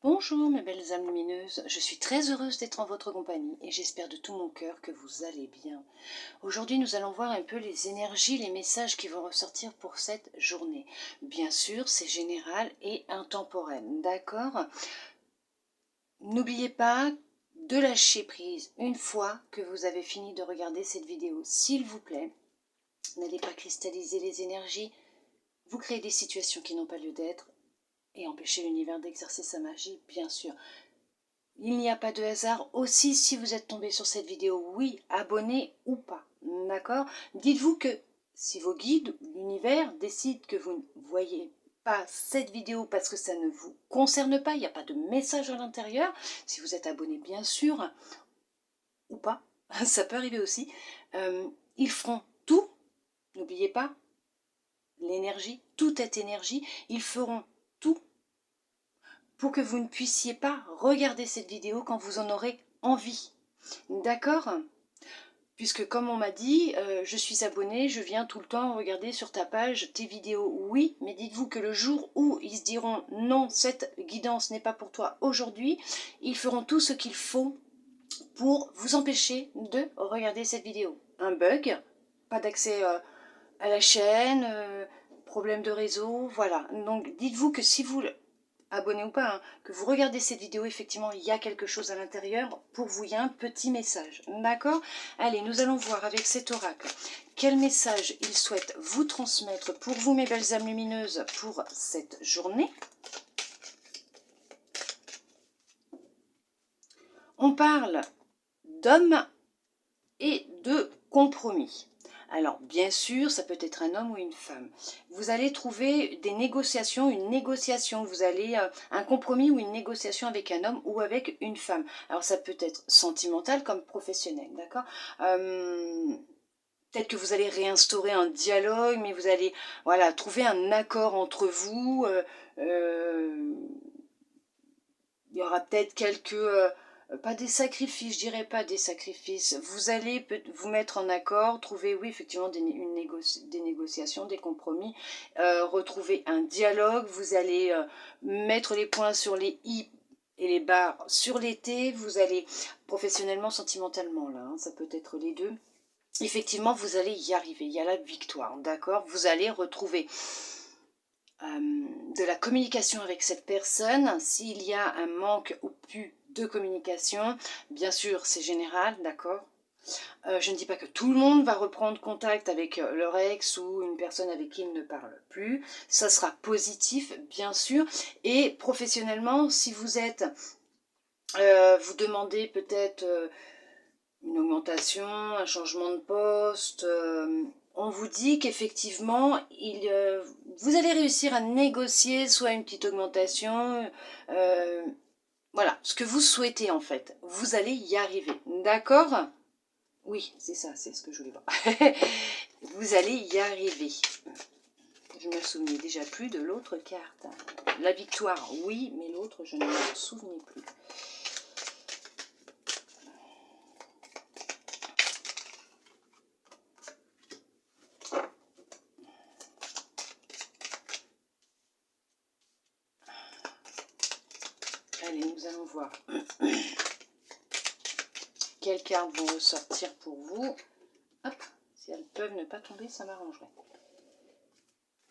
Bonjour mes belles âmes lumineuses, je suis très heureuse d'être en votre compagnie et j'espère de tout mon cœur que vous allez bien. Aujourd'hui nous allons voir un peu les énergies, les messages qui vont ressortir pour cette journée. Bien sûr c'est général et intemporel, d'accord? N'oubliez pas de lâcher prise une fois que vous avez fini de regarder cette vidéo, s'il vous plaît. N'allez pas cristalliser les énergies, vous créez des situations qui n'ont pas lieu d'être et empêchez l'univers d'exercer sa magie, bien sûr. Il n'y a pas de hasard. Aussi, si vous êtes tombé sur cette vidéo, oui, abonnez ou pas. D'accord? Dites-vous que si vos guides, l'univers, décident que vous ne voyez pas cette vidéo parce que ça ne vous concerne pas, il n'y a pas de message à l'intérieur, si vous êtes abonné bien sûr, ou pas, ça peut arriver aussi, ils feront tout, n'oubliez pas, l'énergie, tout est énergie, ils feront tout pour que vous ne puissiez pas regarder cette vidéo quand vous en aurez envie. D'accord? Puisque comme on m'a dit, je suis abonnée, je viens tout le temps regarder sur ta page tes vidéos. Oui, mais dites-vous que le jour où ils se diront non, cette guidance n'est pas pour toi aujourd'hui, ils feront tout ce qu'il faut pour vous empêcher de regarder cette vidéo. Un bug, pas d'accès à la chaîne, problème de réseau, voilà. Donc dites-vous que si vous abonné ou pas, hein, que vous regardez cette vidéo, effectivement, il y a quelque chose à l'intérieur. Pour vous, il y a un petit message. D'accord? Allez, nous allons voir avec cet oracle quel message il souhaite vous transmettre pour vous, mes belles âmes lumineuses, pour cette journée. On parle d'hommes et de compromis. Alors, bien sûr, ça peut être un homme ou une femme. Vous allez trouver des négociations, une négociation. Vous allez un compromis ou une négociation avec un homme ou avec une femme. Alors, ça peut être sentimental comme professionnel, d'accord? Peut-être que vous allez réinstaurer un dialogue, mais vous allez voilà, trouver un accord entre vous. Il y aura peut-être quelques... pas des sacrifices, je dirais pas des sacrifices. Vous allez vous mettre en accord, trouver, oui, effectivement, des négociations, des compromis, retrouver un dialogue. Vous allez mettre les points sur les i et les barres sur les t. Vous allez, professionnellement, sentimentalement, là, hein, ça peut être les deux. Effectivement, vous allez y arriver. Il y a la victoire, d'accord? Vous allez retrouver de la communication avec cette personne. S'il y a un manque ou plus de communication, bien sûr c'est général, d'accord, je ne dis pas que tout le monde va reprendre contact avec leur ex ou une personne avec qui ils ne parlent plus, ça sera positif bien sûr, et professionnellement si vous êtes, vous demandez peut-être une augmentation, un changement de poste, on vous dit qu'effectivement, vous allez réussir à négocier soit une petite augmentation, voilà, ce que vous souhaitez en fait. Vous allez y arriver, d'accord? Oui, c'est ça, c'est ce que je voulais voir. Vous allez y arriver. Je ne me souvenais déjà plus de l'autre carte. La victoire, oui, mais l'autre, je ne me souvenais plus. Allez, nous allons voir. Quelles cartes vont ressortir pour vous? Hop, si elles peuvent ne pas tomber, ça m'arrangerait.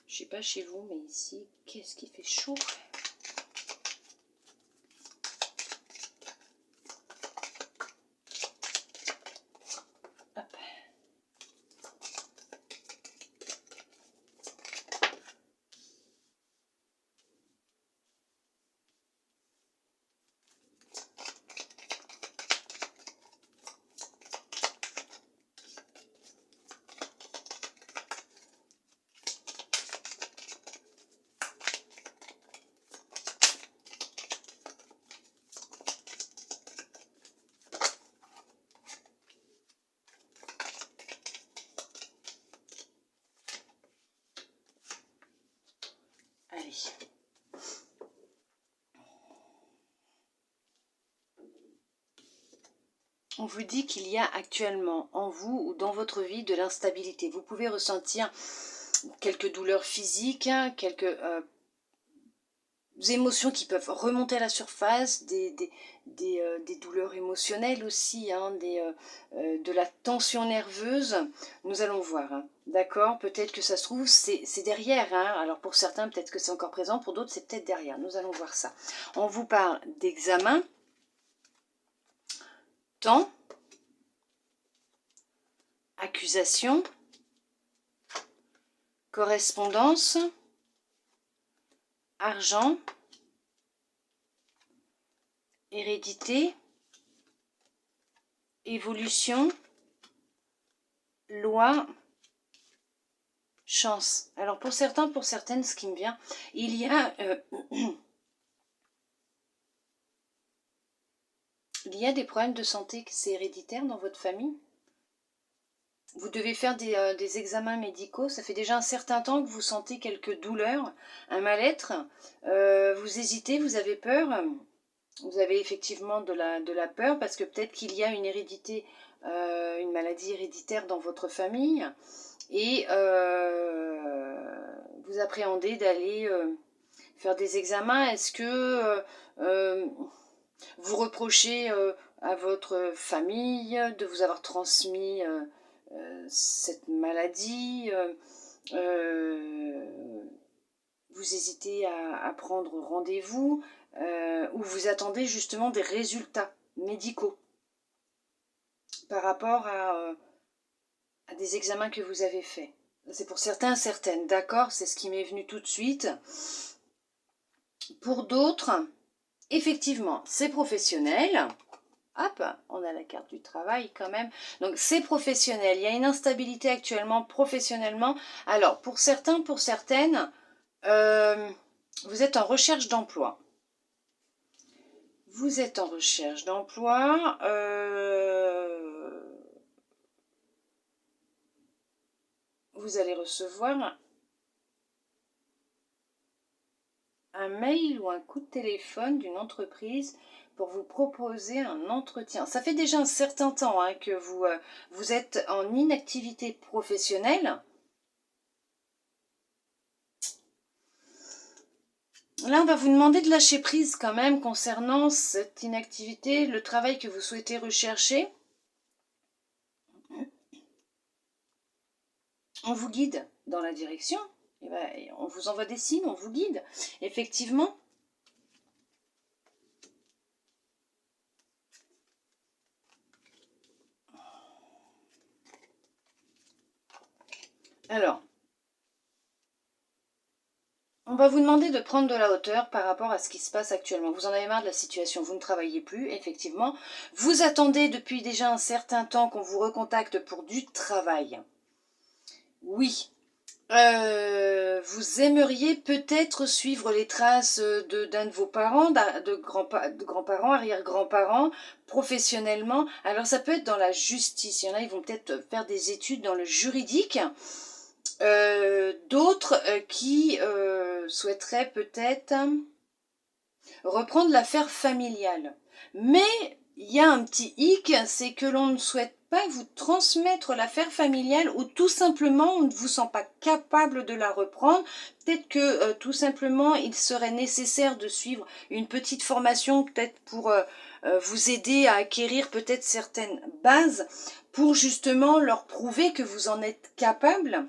Je sais pas chez vous, mais ici, qu'est-ce qui fait chaud? Hop. Allez. On vous dit qu'il y a actuellement en vous ou dans votre vie de l'instabilité. Vous pouvez ressentir quelques douleurs physiques, quelques émotions qui peuvent remonter à la surface, des douleurs émotionnelles aussi, hein, de la tension nerveuse. Nous allons voir, hein, d'accord? Peut-être que ça se trouve, c'est derrière. Hein. Alors pour certains, peut-être que c'est encore présent, pour d'autres, c'est peut-être derrière. Nous allons voir ça. On vous parle d'examen, temps, accusation, correspondance, argent, hérédité, évolution, loi, chance. Alors pour certains, pour certaines, ce qui me vient, il y a, il y a des problèmes de santé, c'est héréditaire dans votre famille. Vous devez faire des examens médicaux. Ça fait déjà un certain temps que vous sentez quelques douleurs, un mal-être. Vous hésitez, vous avez peur. Vous avez effectivement de la peur parce que peut-être qu'il y a une hérédité, une maladie héréditaire dans votre famille. Et vous appréhendez d'aller faire des examens. Est-ce que vous reprochez à votre famille de vous avoir transmis cette maladie, vous hésitez à prendre rendez-vous, ou vous attendez justement des résultats médicaux par rapport à des examens que vous avez faits. C'est pour certains, certaines, d'accord, c'est ce qui m'est venu tout de suite. Pour d'autres, effectivement, c'est professionnel. Hop, on a la carte du travail quand même. Donc c'est professionnel. Il y a une instabilité actuellement professionnellement. Alors pour certains, pour certaines, vous êtes en recherche d'emploi. Vous êtes en recherche d'emploi. Vous allez recevoir un mail ou un coup de téléphone d'une entreprise pour vous proposer un entretien. Ça fait déjà un certain temps hein, que vous êtes en inactivité professionnelle. Là, on va vous demander de lâcher prise quand même concernant cette inactivité, le travail que vous souhaitez rechercher. On vous guide dans la direction. Et ben, on vous envoie des signes, on vous guide. Effectivement. Alors, on va vous demander de prendre de la hauteur par rapport à ce qui se passe actuellement. Vous en avez marre de la situation, vous ne travaillez plus, effectivement. Vous attendez depuis déjà un certain temps qu'on vous recontacte pour du travail. Oui. Vous aimeriez peut-être suivre les traces d'un de vos parents, de grands-parents, arrière-grands-parents, professionnellement. Alors ça peut être dans la justice. Il y en a, ils vont peut-être faire des études dans le juridique. D'autres qui souhaiteraient peut-être reprendre l'affaire familiale. Mais il y a un petit hic, c'est que l'on ne souhaite pas vous transmettre l'affaire familiale ou tout simplement on ne vous sent pas capable de la reprendre. Peut-être que tout simplement il serait nécessaire de suivre une petite formation peut-être pour vous aider à acquérir peut-être certaines bases pour justement leur prouver que vous en êtes capable.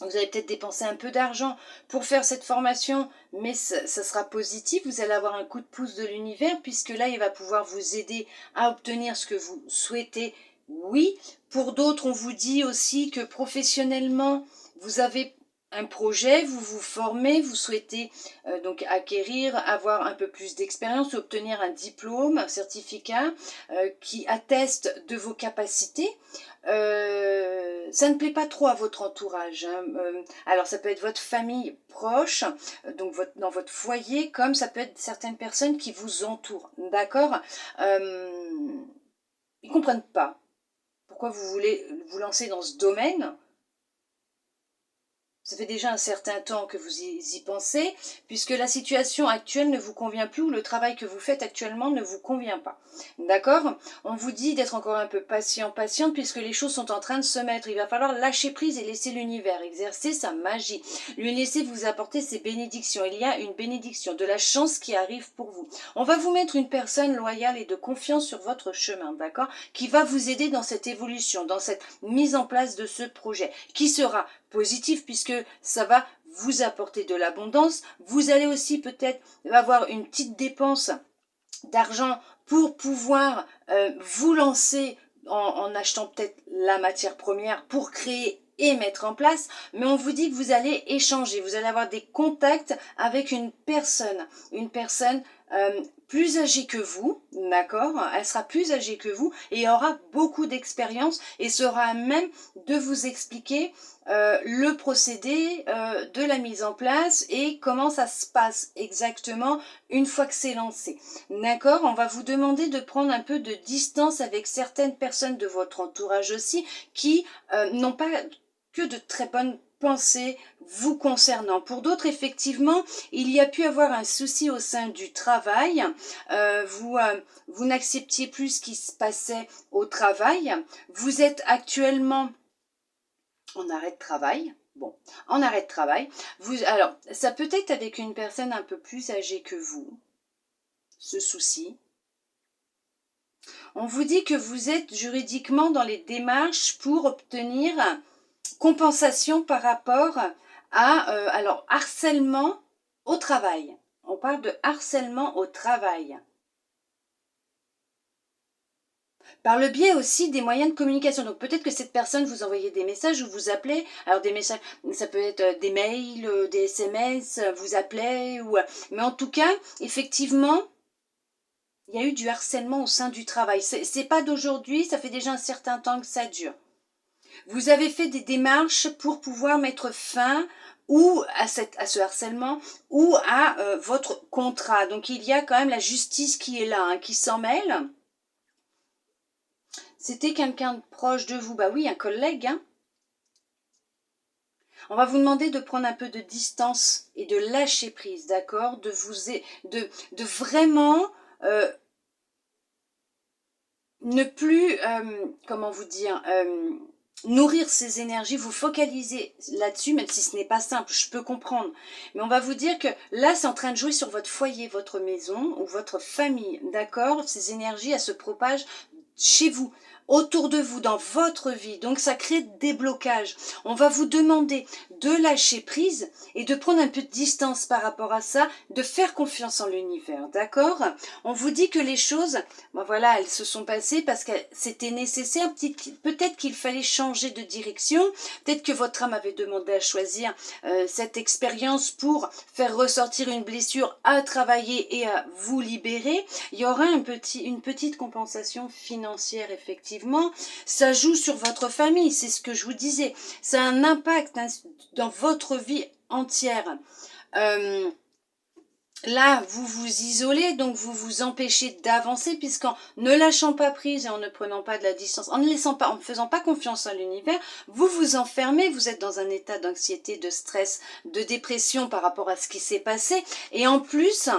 Vous allez peut-être dépenser un peu d'argent pour faire cette formation, mais ça sera positif. Vous allez avoir un coup de pouce de l'univers, puisque là, il va pouvoir vous aider à obtenir ce que vous souhaitez. Oui. Pour d'autres, on vous dit aussi que professionnellement, vous avez un projet, vous vous formez, vous souhaitez donc acquérir, avoir un peu plus d'expérience, obtenir un diplôme, un certificat qui atteste de vos capacités. Ça ne plaît pas trop à votre entourage. Hein. Alors ça peut être votre famille proche, donc dans votre foyer, comme ça peut être certaines personnes qui vous entourent. D'accord. Ils ne comprennent pas pourquoi vous voulez vous lancer dans ce domaine. Ça fait déjà un certain temps que vous y pensez, puisque la situation actuelle ne vous convient plus ou le travail que vous faites actuellement ne vous convient pas. D'accord? On vous dit d'être encore un peu patiente, puisque les choses sont en train de se mettre. Il va falloir lâcher prise et laisser l'univers exercer sa magie. Lui laisser vous apporter ses bénédictions. Il y a une bénédiction, de la chance qui arrive pour vous. On va vous mettre une personne loyale et de confiance sur votre chemin, d'accord? Qui va vous aider dans cette évolution, dans cette mise en place de ce projet, qui sera positif puisque ça va vous apporter de l'abondance. Vous allez aussi peut-être avoir une petite dépense d'argent pour pouvoir vous lancer en achetant peut-être la matière première pour créer et mettre en place, mais on vous dit que vous allez échanger, vous allez avoir des contacts avec une personne plus âgée que vous, d'accord? Elle sera plus âgée que vous et aura beaucoup d'expérience et sera à même de vous expliquer le procédé de la mise en place et comment ça se passe exactement une fois que c'est lancé. D'accord? On va vous demander de prendre un peu de distance avec certaines personnes de votre entourage aussi qui n'ont pas que de très bonnes pensées vous concernant. Pour d'autres, effectivement, il y a pu avoir un souci au sein du travail. Vous n'acceptiez plus ce qui se passait au travail. Vous êtes actuellement en arrêt de travail. Bon, en arrêt de travail. Alors, ça peut être avec une personne un peu plus âgée que vous, ce souci. On vous dit que vous êtes juridiquement dans les démarches pour obtenir compensation par rapport à alors harcèlement au travail. On parle de harcèlement au travail. Par le biais aussi des moyens de communication. Donc peut-être que cette personne vous envoyait des messages ou vous appelait. Alors des messages, ça peut être des mails, des SMS, vous appelait. Mais en tout cas, effectivement, il y a eu du harcèlement au sein du travail. C'est pas d'aujourd'hui, ça fait déjà un certain temps que ça dure. Vous avez fait des démarches pour pouvoir mettre fin ou à ce harcèlement ou à votre contrat. Donc il y a quand même la justice qui est là, hein, qui s'en mêle. C'était quelqu'un de proche de vous, bah oui, un collègue. Hein. On va vous demander de prendre un peu de distance et de lâcher prise, d'accord? De vraiment ne plus, comment vous dire, nourrir ces énergies, vous focaliser là-dessus, même si ce n'est pas simple, je peux comprendre. Mais on va vous dire que là, c'est en train de jouer sur votre foyer, votre maison ou votre famille, d'accord? Ces énergies, elles se propagent chez vous, autour de vous, dans votre vie. Donc ça crée des blocages. On va vous demander de lâcher prise et de prendre un peu de distance par rapport à ça, de faire confiance en l'univers, d'accord? On vous dit que les choses, ben voilà, elles se sont passées parce que c'était nécessaire. Peut-être qu'il fallait changer de direction. Peut-être que votre âme avait demandé à choisir cette expérience pour faire ressortir une blessure à travailler et à vous libérer. Il y aura une petite compensation financière, effectivement. Ça joue sur votre famille, c'est ce que je vous disais. Ça a un impact dans votre vie entière. Là, vous vous isolez, donc vous vous empêchez d'avancer, puisqu'en ne lâchant pas prise et en ne prenant pas de la distance, en ne faisant pas confiance à l'univers, vous vous enfermez, vous êtes dans un état d'anxiété, de stress, de dépression par rapport à ce qui s'est passé, et en plus,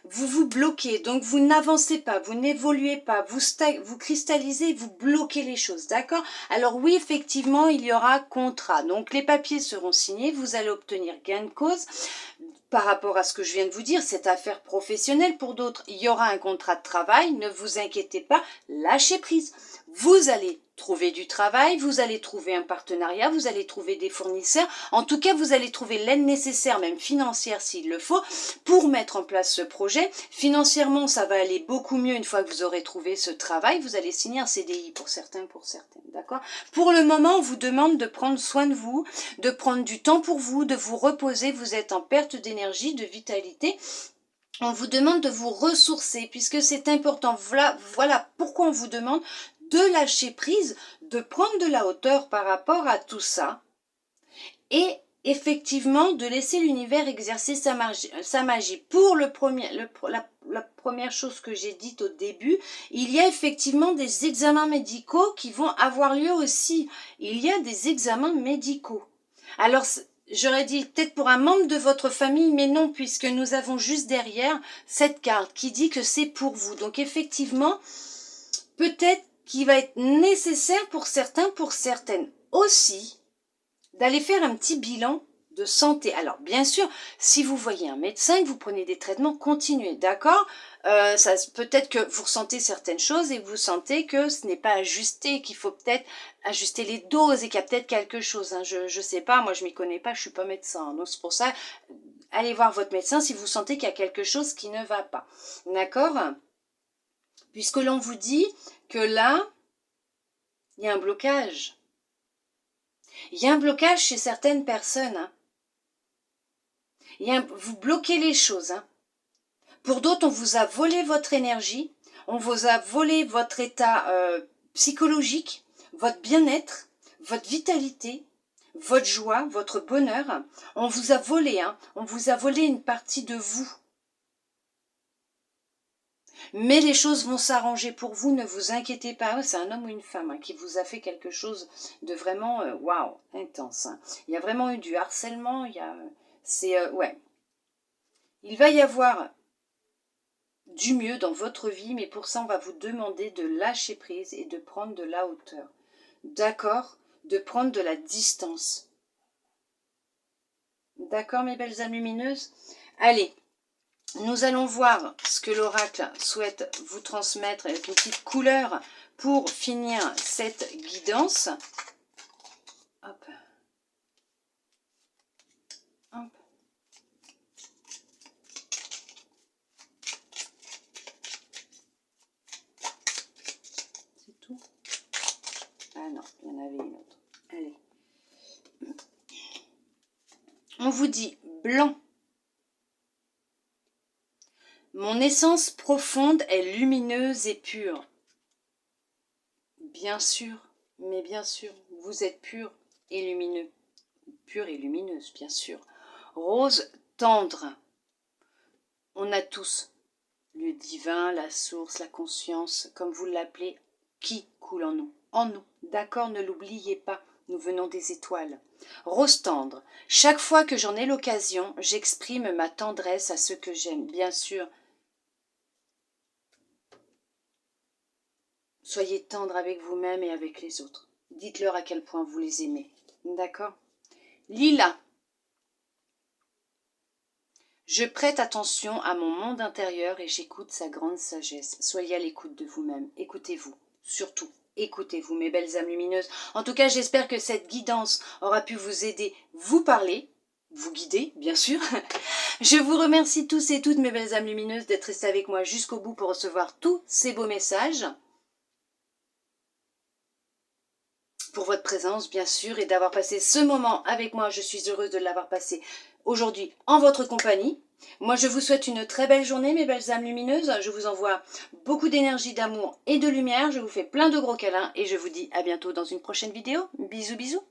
vous vous bloquez, donc vous n'avancez pas, vous n'évoluez pas, vous cristallisez, vous bloquez les choses, d'accord? Alors oui, effectivement, il y aura contrat, donc les papiers seront signés, vous allez obtenir gain de cause. Par rapport à ce que je viens de vous dire, cette affaire professionnelle, pour d'autres, il y aura un contrat de travail, ne vous inquiétez pas, lâchez prise. Vous allez trouver du travail, vous allez trouver un partenariat, vous allez trouver des fournisseurs. En tout cas, vous allez trouver l'aide nécessaire, même financière s'il le faut, pour mettre en place ce projet. Financièrement, ça va aller beaucoup mieux une fois que vous aurez trouvé ce travail. Vous allez signer un CDI pour certains, d'accord? Pour le moment, on vous demande de prendre soin de vous, de prendre du temps pour vous, de vous reposer. Vous êtes en perte d'énergie, de vitalité. On vous demande de vous ressourcer puisque c'est important. Voilà pourquoi on vous demande de lâcher prise, de prendre de la hauteur par rapport à tout ça et effectivement de laisser l'univers exercer sa magie. Pour la première chose que j'ai dite au début, il y a effectivement des examens médicaux qui vont avoir lieu aussi. Il y a des examens médicaux. Alors, j'aurais dit peut-être pour un membre de votre famille, mais non, puisque nous avons juste derrière cette carte qui dit que c'est pour vous. Donc, effectivement, peut-être qu'il va être nécessaire pour certains, pour certaines aussi, d'aller faire un petit bilan de santé. Alors, bien sûr, si vous voyez un médecin, que vous prenez des traitements, continuez, d'accord? Peut-être que vous ressentez certaines choses et vous sentez que ce n'est pas ajusté, qu'il faut peut-être ajuster les doses et qu'il y a peut-être quelque chose. Hein. Je ne sais pas, moi je m'y connais pas, je suis pas médecin. Hein. Donc c'est pour ça, allez voir votre médecin si vous sentez qu'il y a quelque chose qui ne va pas. D'accord? Puisque l'on vous dit que là, il y a un blocage. Il y a un blocage chez certaines personnes. Hein. Vous bloquez les choses. Hein. Pour d'autres, on vous a volé votre énergie, on vous a volé votre état psychologique, votre bien-être, votre vitalité, votre joie, votre bonheur. On vous a volé, hein, on vous a volé une partie de vous. Mais les choses vont s'arranger pour vous, ne vous inquiétez pas. C'est un homme ou une femme hein, qui vous a fait quelque chose de vraiment waouh, intense. Hein. Il y a vraiment eu du harcèlement, ouais. Il va y avoir du mieux dans votre vie, mais pour ça, on va vous demander de lâcher prise et de prendre de la hauteur. D'accord? De prendre de la distance. D'accord, mes belles âmes lumineuses? Allez, nous allons voir ce que l'oracle souhaite vous transmettre avec une petite couleur pour finir cette guidance. Hop. Hop. C'est tout? Ah non, il y en avait une autre. Allez. On vous dit blanc. Mon essence profonde est lumineuse et pure. Bien sûr, mais bien sûr, vous êtes pur et lumineux. Pure et lumineuse, bien sûr. Rose tendre. On a tous le divin, la source, la conscience, comme vous l'appelez, qui coule en nous. En nous. D'accord, ne l'oubliez pas. Nous venons des étoiles. Rose tendre. Chaque fois que j'en ai l'occasion, j'exprime ma tendresse à ceux que j'aime. Bien sûr, soyez tendre avec vous-même et avec les autres. Dites-leur à quel point vous les aimez. D'accord? Lila. Je prête attention à mon monde intérieur et j'écoute sa grande sagesse. Soyez à l'écoute de vous-même. Écoutez-vous. Surtout, écoutez-vous, mes belles âmes lumineuses. En tout cas, j'espère que cette guidance aura pu vous aider, vous parler, vous guider, bien sûr. Je vous remercie tous et toutes, mes belles âmes lumineuses, d'être restés avec moi jusqu'au bout pour recevoir tous ces beaux messages. Pour votre présence, bien sûr, et d'avoir passé ce moment avec moi. Je suis heureuse de l'avoir passé aujourd'hui en votre compagnie. Moi, je vous souhaite une très belle journée, mes belles âmes lumineuses. Je vous envoie beaucoup d'énergie, d'amour et de lumière. Je vous fais plein de gros câlins et je vous dis à bientôt dans une prochaine vidéo. Bisous, bisous.